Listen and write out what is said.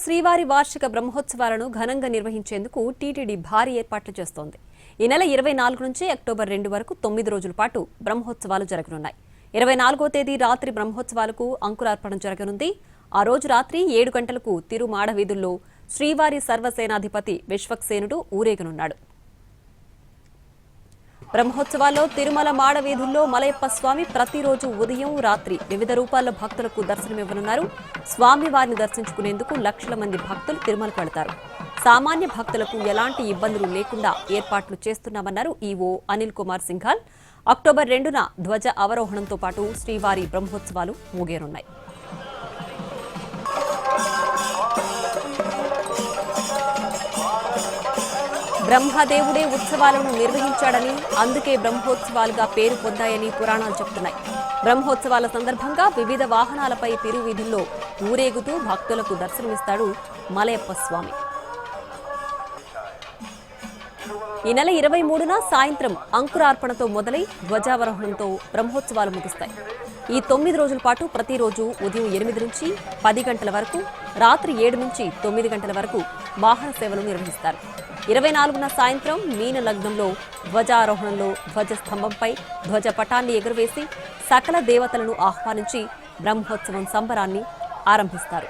శ్రీవారి వార్షిక బ్రహ్మోత్సవాలను ఘనంగా నిర్వహించేందుకు టీటీడీ భారీ ఏర్పాట్లు చేస్తోంది. ఈ నెల 24 నుంచి అక్టోబర్ 2 వరకు 9 రోజుల పాటు బ్రహ్మోత్సవాలు జరగనున్నాయి. 24వ తేదీ రాత్రి బ్రహ్మోత్సవాలకు అంకురార్పణ జరగనుంది. ఆ రోజు రాత్రి 7 గంటలకు తిరుమాడ వీధుల్లో శ్రీవారి సర్వసేనాధిపతి విశ్వక్సేనుడు ఊరేగనున్నాడు. బ్రహ్మోత్సవాల్లో తిరుమల మాడ వీధుల్లో మలయప్ప స్వామి ప్రతిరోజు ఉదయం రాత్రి వివిధ రూపాల్లో భక్తులకు దర్శనమివ్వనున్నారు. స్వామివారిని దర్శించుకునేందుకు లక్షల మంది భక్తులు తిరుమలకు వెళతారు. సామాన్య భక్తులకు ఎలాంటి ఇబ్బందులు లేకుండా ఏర్పాట్లు చేస్తున్నామన్నారు ఈవో అనిల్ కుమార్ సింఘాల్. అక్టోబర్ 2న ధ్వజ అవరోహణంతో పాటు శ్రీవారి బ్రహ్మోత్సవాలు ముగియనున్నాయి. బ్రహ్మదేవుడే ఉత్సవాలను నిర్వహించాడని, అందుకే బ్రహ్మోత్సవాలుగా పేరు పొందాయని పురాణాలు చెబుతున్నాయి. బ్రహ్మోత్సవాల సందర్భంగా వివిధ వాహనాలపై తిరువీధుల్లో ఊరేగుతూ భక్తులకు దర్శనమిస్తాడు మలయప్ప స్వామి. ఈ నెల 23న సాయంత్రం అంకురార్పణతో మొదలై ధ్వజావరోహణంతో బ్రహ్మోత్సవాలు ముగుస్తాయి. ఈ 9 రోజుల పాటు ప్రతిరోజు ఉదయం 8 నుంచి 10 గంటల వరకు, రాత్రి 7 నుంచి 9 గంటల వరకు వాహన సేవలు నిర్వహిస్తారు. 24న సాయంత్రం మీన లగ్నంలో ధ్వజారోహణంలో ధ్వజస్తంభంపై ధ్వజపటాన్ని ఎగురవేసి సకల దేవతలను ఆహ్వానించి బ్రహ్మోత్సవం సంబరాన్ని ఆరంభిస్తారు.